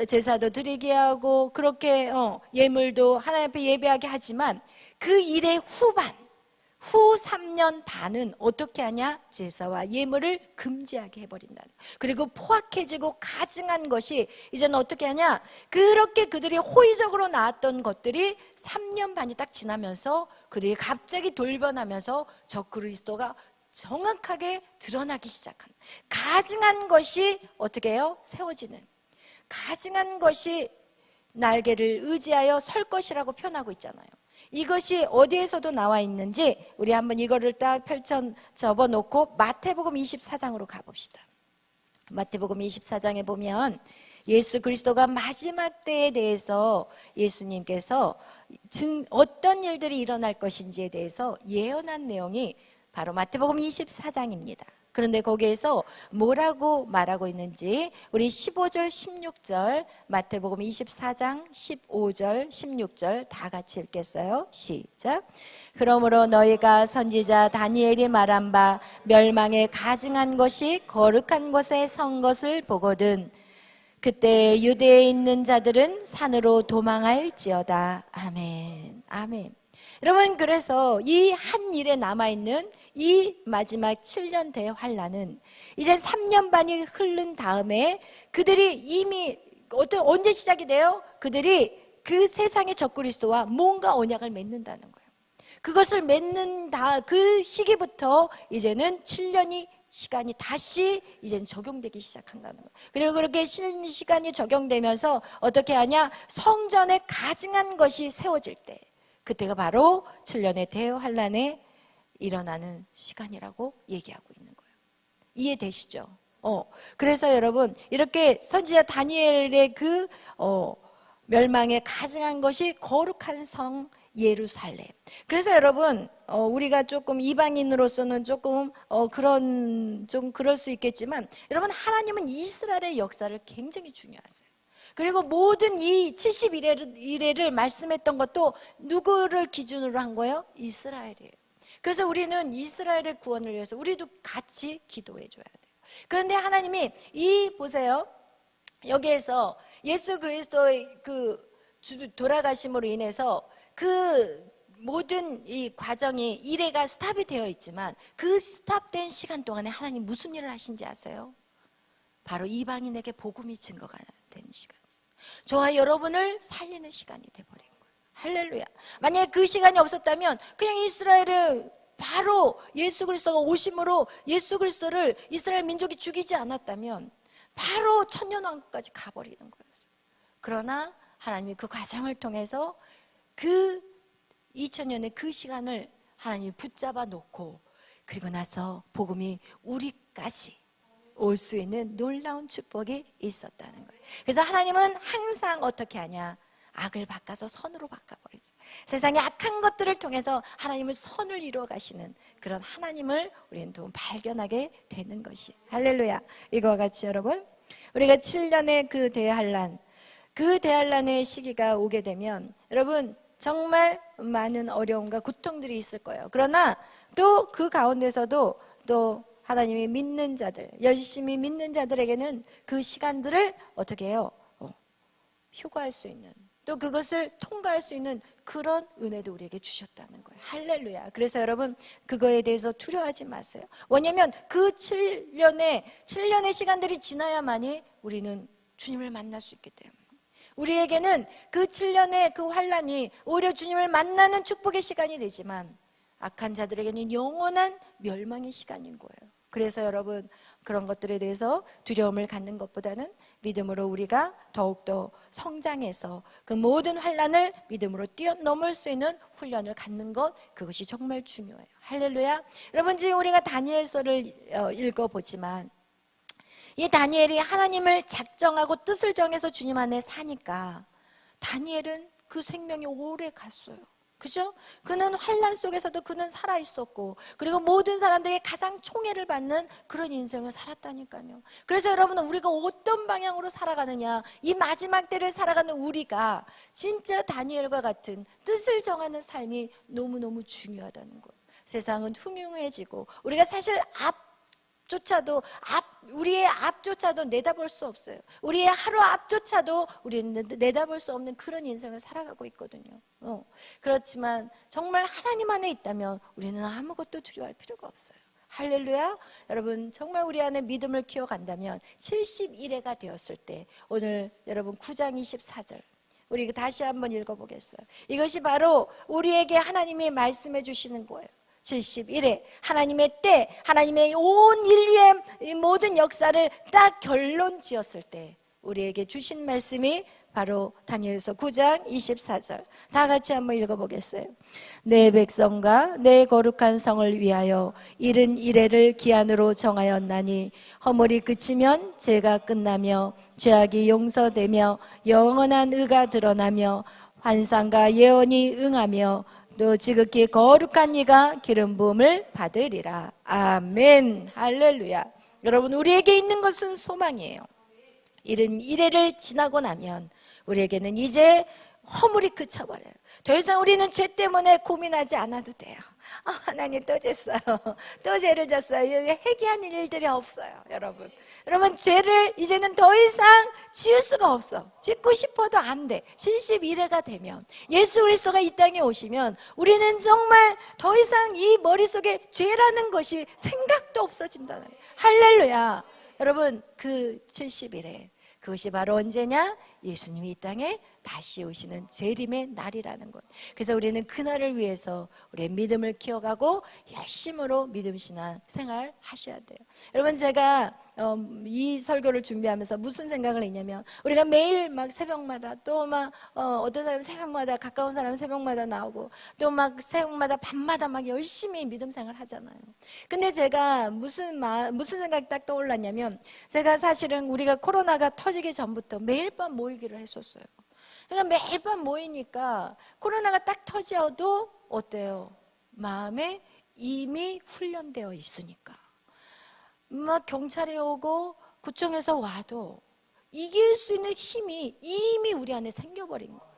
제사도 드리게 하고 그렇게 예물도 하나님 앞에 예배하게 하지만, 그 일의 후 3년 반은 어떻게 하냐? 제사와 예물을 금지하게 해버린다는. 그리고 포악해지고 가증한 것이 이제는 어떻게 하냐? 그렇게 그들이 호의적으로 나왔던 것들이 3년 반이 딱 지나면서 그들이 갑자기 돌변하면서 적그리스도가 정확하게 드러나기 시작한, 가증한 것이 어떻게 해요? 세워지는, 가증한 것이 날개를 의지하여 설 것이라고 표현하고 있잖아요. 이것이 어디에서도 나와 있는지 우리 한번 이거를 딱 접어놓고 마태복음 24장으로 가봅시다. 마태복음 24장에 보면 예수 그리스도가 마지막 때에 대해서 예수님께서 어떤 일들이 일어날 것인지에 대해서 예언한 내용이 바로 마태복음 24장입니다. 그런데 거기에서 뭐라고 말하고 있는지 우리 15절 16절, 마태복음 24장 15절 16절 다 같이 읽겠어요. 시작. 그러므로 너희가 선지자 다니엘이 말한 바 멸망에 가증한 것이 거룩한 곳에 선 것을 보거든 그때 유대에 있는 자들은 산으로 도망할지어다. 아멘. 아멘. 여러분, 그래서 이 한 일에 남아있는 이 마지막 7년 대환란은 이제 3년 반이 흐른 다음에 그들이 이미 언제 시작이 돼요? 그들이 그 세상의 적그리스도와 뭔가 언약을 맺는다는 거예요. 그것을 맺는 그 시기부터 이제는 7년이 시간이 다시 이제는 적용되기 시작한다는 거예요. 그리고 그렇게 시간이 적용되면서 어떻게 하냐? 성전에 가증한 것이 세워질 때, 그때가 바로 7년의 대환란에 일어나는 시간이라고 얘기하고 있는 거예요. 이해되시죠? 그래서 여러분, 이렇게 선지자 다니엘의 그 멸망에 가증한 것이 거룩한 성 예루살렘. 그래서 여러분, 우리가 조금 이방인으로서는 조금 좀 그럴 수 있겠지만, 여러분, 하나님은 이스라엘의 역사를 굉장히 중요하세요. 그리고 모든 이 70일을 말씀했던 것도 누구를 기준으로 한 거예요? 이스라엘이에요. 그래서 우리는 이스라엘의 구원을 위해서 우리도 같이 기도해 줘야 돼요. 그런데 하나님이 보세요. 여기에서 예수 그리스도의 그 돌아가심으로 인해서 그 모든 이 과정이 이래가 스탑이 되어 있지만, 그 스탑된 시간 동안에 하나님 무슨 일을 하신지 아세요? 바로 이방인에게 복음이 증거가 된 시간, 저와 여러분을 살리는 시간이 돼버린 거예요. 할렐루야. 만약에 그 시간이 없었다면 그냥 이스라엘을 바로 예수 그리스도가 오심으로 예수 그리스도를 이스라엘 민족이 죽이지 않았다면 바로 천년왕국까지 가버리는 거였어요. 그러나 하나님이 그 과정을 통해서 그 2000년의 그 시간을 하나님이 붙잡아 놓고, 그리고 나서 복음이 우리까지 올 수 있는 놀라운 축복이 있었다는 거예요. 그래서 하나님은 항상 어떻게 하냐? 악을 바꿔서 선으로 바꿔버리죠. 세상의 악한 것들을 통해서 하나님을 선을 이루어 가시는 그런 하나님을 우리는 또 발견하게 되는 것이, 할렐루야. 이거와 같이 여러분, 우리가 7년의 그 대환란의 시기가 오게 되면 여러분 정말 많은 어려움과 고통들이 있을 거예요. 그러나 또 그 가운데서도 또 하나님이 믿는 자들, 열심히 믿는 자들에게는 그 시간들을 어떻게 해요? 휴거할 수 있는, 또 그것을 통과할 수 있는 그런 은혜도 우리에게 주셨다는 거예요. 할렐루야. 그래서 여러분 그거에 대해서 두려워하지 마세요. 왜냐하면 그 7년의 시간들이 지나야만이 우리는 주님을 만날 수 있기 때문에, 우리에게는 그 7년의 그 환란이 오히려 주님을 만나는 축복의 시간이 되지만, 악한 자들에게는 영원한 멸망의 시간인 거예요. 그래서 여러분 그런 것들에 대해서 두려움을 갖는 것보다는 믿음으로 우리가 더욱더 성장해서 그 모든 환란을 믿음으로 뛰어넘을 수 있는 훈련을 갖는 것, 그것이 정말 중요해요. 할렐루야. 여러분 지금 우리가 다니엘서를 읽어보지만, 이 다니엘이 하나님을 작정하고 뜻을 정해서 주님 안에 사니까 다니엘은 그 생명이 오래 갔어요. 그죠? 그는 환란 속에서도 그는 살아있었고, 그리고 모든 사람들에게 가장 총애를 받는 그런 인생을 살았다니까요. 그래서 여러분, 우리가 어떤 방향으로 살아가느냐, 이 마지막 때를 살아가는 우리가 진짜 다니엘과 같은 뜻을 정하는 삶이 너무너무 중요하다는 거예요. 세상은 흉흉해지고 우리가 사실 우리의 앞조차도 내다볼 수 없어요. 우리의 하루 앞조차도 우리는 내다볼 수 없는 그런 인생을 살아가고 있거든요. 그렇지만 정말 하나님 안에 있다면 우리는 아무것도 두려워할 필요가 없어요. 할렐루야. 여러분 정말 우리 안에 믿음을 키워간다면 71회가 되었을 때, 오늘 여러분 9장 24절 우리 다시 한번 읽어보겠어요. 이것이 바로 우리에게 하나님이 말씀해 주시는 거예요. 71회 하나님의 때, 하나님의 온 인류의 모든 역사를 딱 결론 지었을 때 우리에게 주신 말씀이 바로 다니엘서 9장 24절 다 같이 한번 읽어보겠어요. 내 백성과 내 거룩한 성을 위하여 71회를 기한으로 정하였나니, 허물이 그치면 죄가 끝나며 죄악이 용서되며 영원한 의가 드러나며 환상과 예언이 응하며 또 지극히 거룩한 이가 기름 부음을 받으리라. 아멘. 할렐루야. 여러분 우리에게 있는 것은 소망이에요. 이른 이래를 지나고 나면 우리에게는 이제 허물이 그쳐버려요. 더 이상 우리는 죄 때문에 고민하지 않아도 돼요. 하나님 또 졌어요. 또 죄를 졌어요. 회개하는 일들이 없어요. 여러분 죄를 이제는 더 이상 지을 수가 없어. 짓고 싶어도 안 돼. 71회가 되면, 예수 그리스도가 이 땅에 오시면 우리는 정말 더 이상 이 머릿속에 죄라는 것이 생각도 없어진다는 거예요. 할렐루야. 여러분 그 71회, 그 그것이 바로 언제냐? 예수님이 이 땅에 다시 오시는 재림의 날이라는 것. 그래서 우리는 그날을 위해서 우리의 믿음을 키워가고 열심으로 믿음 신앙 생활 하셔야 돼요. 여러분, 제가 이 설교를 준비하면서 무슨 생각을 했냐면, 우리가 매일 막 새벽마다 또 막 어떤 사람 새벽마다, 가까운 사람 새벽마다 나오고 또 막 새벽마다 밤마다 막 열심히 믿음 생활 하잖아요. 근데 제가 무슨 생각이 딱 떠올랐냐면, 제가 사실은 우리가 코로나가 터지기 전부터 매일 밤 모이기를 했었어요. 그러니까 매일 밤 모이니까 코로나가 딱 터져도 어때요? 마음에 이미 훈련되어 있으니까. 막 경찰이 오고 구청에서 와도 이길 수 있는 힘이 이미 우리 안에 생겨버린 거예요.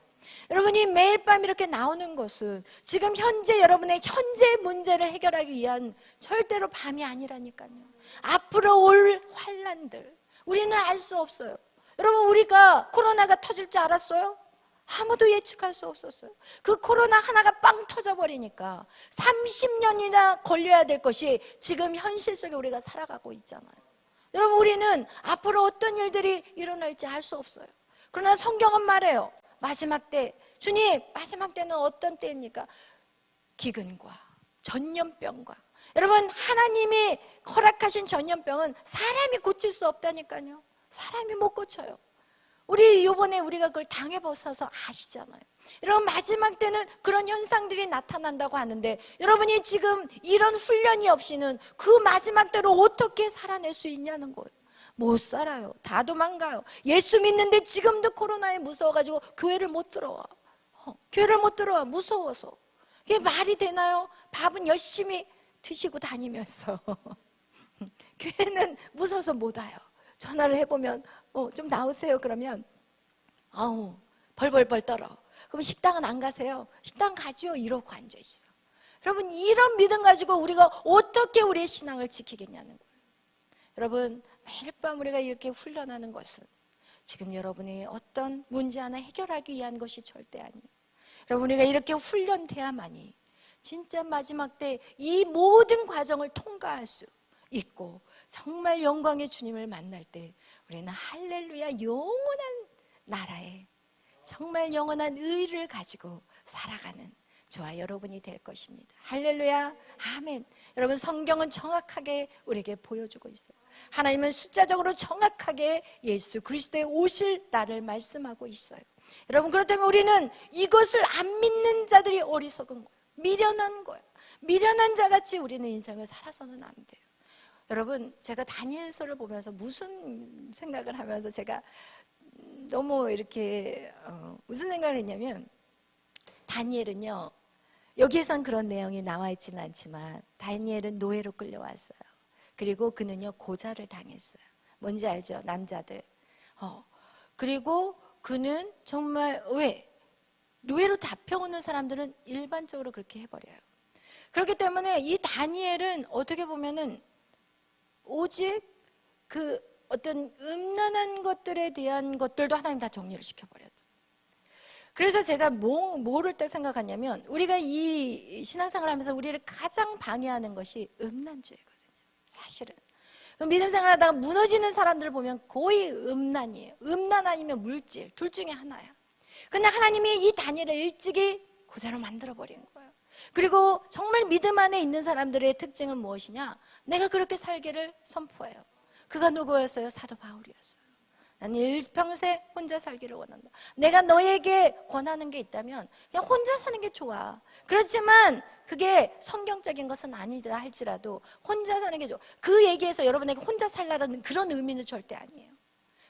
여러분이 매일 밤 이렇게 나오는 것은 지금 현재 여러분의 현재 문제를 해결하기 위한 절대로 밤이 아니라니까요. 앞으로 올 환난들 우리는 알 수 없어요. 여러분, 우리가 코로나가 터질 줄 알았어요? 아무도 예측할 수 없었어요. 그 코로나 하나가 빵 터져버리니까 30년이나 걸려야 될 것이 지금 현실 속에 우리가 살아가고 있잖아요. 여러분, 우리는 앞으로 어떤 일들이 일어날지 알 수 없어요. 그러나 성경은 말해요. 마지막 때, 주님, 마지막 때는 어떤 때입니까? 기근과 전염병과. 여러분, 하나님이 허락하신 전염병은 사람이 고칠 수 없다니까요. 사람이 못 고쳐요. 우리 이번에 우리가 그걸 당해보셔서 아시잖아요. 여러분, 마지막 때는 그런 현상들이 나타난다고 하는데, 여러분이 지금 이런 훈련이 없이는 그 마지막 때로 어떻게 살아낼 수 있냐는 거예요. 못 살아요. 다 도망가요. 예수 믿는데 지금도 코로나에 무서워가지고 교회를 못 들어와. 교회를 못 들어와. 무서워서. 이게 말이 되나요? 밥은 열심히 드시고 다니면서 교회는 무서워서 못 와요. 전화를 해보면 좀 나오세요 그러면 아우 벌벌벌 떨어. 그럼 식당은 안 가세요? 식당 가죠. 이러고 앉아있어. 여러분, 이런 믿음 가지고 우리가 어떻게 우리의 신앙을 지키겠냐는 거예요. 여러분, 매일 밤 우리가 이렇게 훈련하는 것은 지금 여러분이 어떤 문제 하나 해결하기 위한 것이 절대 아니에요. 여러분, 우리가 이렇게 훈련돼야만이 진짜 마지막 때 이 모든 과정을 통과할 수 있고 정말 영광의 주님을 만날 때 우리는 할렐루야 영원한 나라에 정말 영원한 의를 가지고 살아가는 저와 여러분이 될 것입니다. 할렐루야, 아멘. 여러분, 성경은 정확하게 우리에게 보여주고 있어요. 하나님은 숫자적으로 정확하게 예수 그리스도의 오실 날을 말씀하고 있어요. 여러분, 그렇다면 우리는 이것을 안 믿는 자들이 어리석은 거예요. 미련한 거예요. 미련한 자같이 우리는 인생을 살아서는 안 돼요. 여러분, 제가 다니엘서를 보면서 무슨 생각을 하면서 제가 너무 이렇게 무슨 생각을 했냐면, 다니엘은요, 여기에선 그런 내용이 나와 있지는 않지만 다니엘은 노예로 끌려왔어요. 그리고 그는요 고자를 당했어요. 뭔지 알죠? 남자들. 그리고 그는 정말 왜? 노예로 잡혀오는 사람들은 일반적으로 그렇게 해버려요. 그렇기 때문에 이 다니엘은 어떻게 보면은 오직 그 어떤 음란한 것들에 대한 것들도 하나님 다 정리를 시켜버렸죠. 그래서 제가 뭐를 때 생각하냐면, 우리가 이 신앙생활을 하면서 우리를 가장 방해하는 것이 음란주의거든요. 사실은 믿음 생활하다가 무너지는 사람들을 보면 거의 음란이에요. 음란 아니면 물질, 둘 중에 하나야. 근데 하나님이 이 다니엘을 일찍이 고자로 만들어버린 거예요. 그리고 정말 믿음 안에 있는 사람들의 특징은 무엇이냐? 내가 그렇게 살기를 선포해요. 그가 누구였어요? 사도 바울이었어요. 나는 일평생 혼자 살기를 원한다. 내가 너에게 권하는 게 있다면 그냥 혼자 사는 게 좋아. 그렇지만 그게 성경적인 것은 아니더라 할지라도 혼자 사는 게 좋아. 그 얘기에서 여러분에게 혼자 살라는 그런 의미는 절대 아니에요.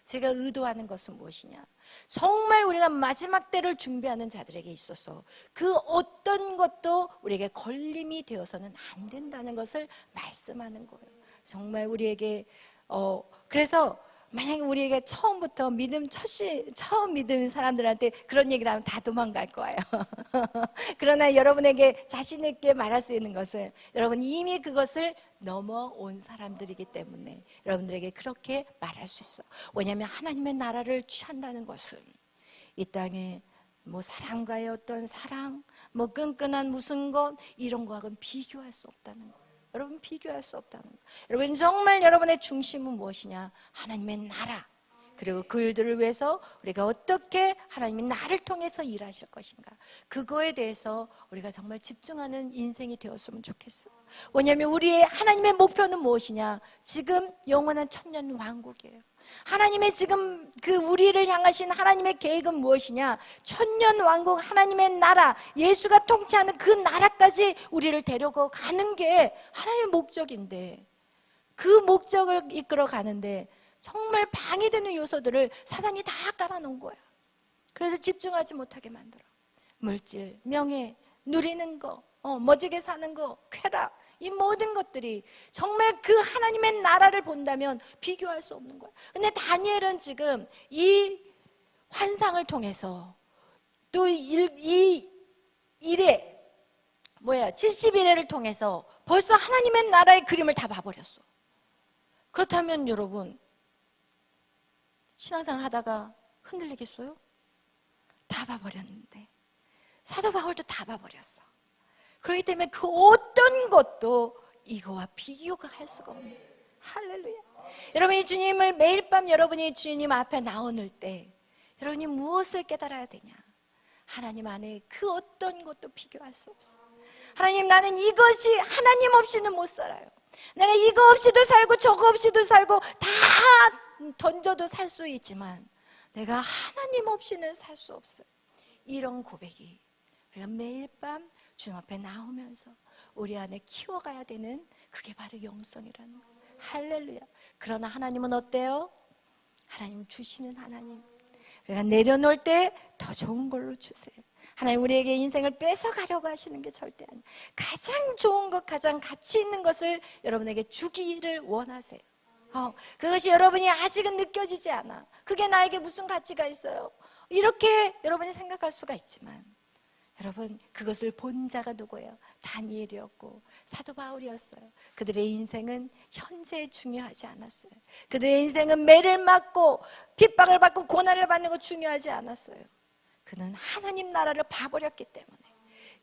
제가 의도하는 것은 무엇이냐? 정말 우리가 마지막 때를 준비하는 자들에게 있어서 그 어떤 것도 우리에게 걸림이 되어서는 안 된다는 것을 말씀하는 거예요. 정말 우리에게 그래서 만약에 우리에게 처음부터 처음 믿은 사람들한테 그런 얘기를 하면 다 도망갈 거예요. 그러나 여러분에게 자신 있게 말할 수 있는 것은 여러분 이미 그것을 넘어온 사람들이기 때문에 여러분들에게 그렇게 말할 수 있어요. 왜냐하면 하나님의 나라를 취한다는 것은 이 땅에 뭐 사람과의 어떤 사랑, 뭐 끈끈한 무슨 것 이런 거하고는 비교할 수 없다는 거예요. 여러분, 비교할 수 없다는 거예요. 여러분, 정말 여러분의 중심은 무엇이냐? 하나님의 나라. 그리고 그 일들을 위해서 우리가 어떻게 하나님이 나를 통해서 일하실 것인가, 그거에 대해서 우리가 정말 집중하는 인생이 되었으면 좋겠어요. 왜냐하면 우리의 하나님의 목표는 무엇이냐? 지금 영원한 천년 왕국이에요. 하나님의 지금 그 우리를 향하신 하나님의 계획은 무엇이냐? 천년 왕국, 하나님의 나라, 예수가 통치하는 그 나라까지 우리를 데려가 가는 게 하나님의 목적인데, 그 목적을 이끌어 가는데 정말 방해되는 요소들을 사단이 다 깔아놓은 거야. 그래서 집중하지 못하게 만들어. 물질, 명예, 누리는 거, 멋지게 사는 거, 쾌락, 이 모든 것들이 정말 그 하나님의 나라를 본다면 비교할 수 없는 거야. 근데 다니엘은 지금 이 환상을 통해서 또 이 일에 70일을 통해서 벌써 하나님의 나라의 그림을 다 봐버렸어. 그렇다면 여러분, 신앙생활 하다가 흔들리겠어요? 다 봐버렸는데, 사도 바울도 다 봐버렸어. 그렇기 때문에 그 어떤 것도 이거와 비교가 할 수가 없는, 할렐루야. 여러분이 주님을 매일 밤 여러분이 주님 앞에 나오는 때 여러분이 무엇을 깨달아야 되냐? 하나님 안에 그 어떤 것도 비교할 수 없어. 하나님, 나는 이것이 하나님 없이는 못 살아요. 내가 이거 없이도 살고 저거 없이도 살고 다 던져도 살 수 있지만 내가 하나님 없이는 살 수 없어요. 이런 고백이 우리가 매일 밤 주님 앞에 나오면서 우리 안에 키워가야 되는, 그게 바로 영성이라는 거예요. 할렐루야. 그러나 하나님은 어때요? 하나님 주시는 하나님. 우리가 내려놓을 때 더 좋은 걸로 주세요. 하나님 우리에게 인생을 뺏어가려고 하시는 게 절대 아니에요. 가장 좋은 것, 가장 가치 있는 것을 여러분에게 주기를 원하세요. 그것이 여러분이 아직은 느껴지지 않아. 그게 나에게 무슨 가치가 있어요? 이렇게 여러분이 생각할 수가 있지만, 여러분, 그것을 본 자가 누구예요? 다니엘이었고 사도 바울이었어요. 그들의 인생은 현재에 중요하지 않았어요. 그들의 인생은 매를 맞고 핍박을 받고 고난을 받는 거 중요하지 않았어요. 그는 하나님 나라를 봐버렸기 때문에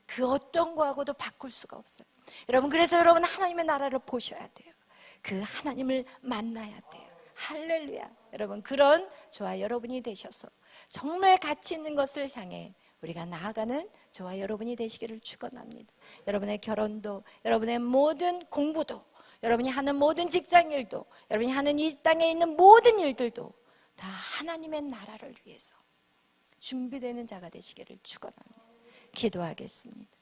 그 어떤 거하고도 바꿀 수가 없어요. 여러분, 그래서 여러분 하나님의 나라를 보셔야 돼요. 그 하나님을 만나야 돼요. 할렐루야. 여러분, 그런 저와 여러분이 되셔서 정말 가치 있는 것을 향해 우리가 나아가는 저와 여러분이 되시기를 축원합니다. 여러분의 결혼도, 여러분의 모든 공부도, 여러분이 하는 모든 직장일도, 여러분이 하는 이 땅에 있는 모든 일들도 다 하나님의 나라를 위해서 준비되는 자가 되시기를 축원합니다. 기도하겠습니다.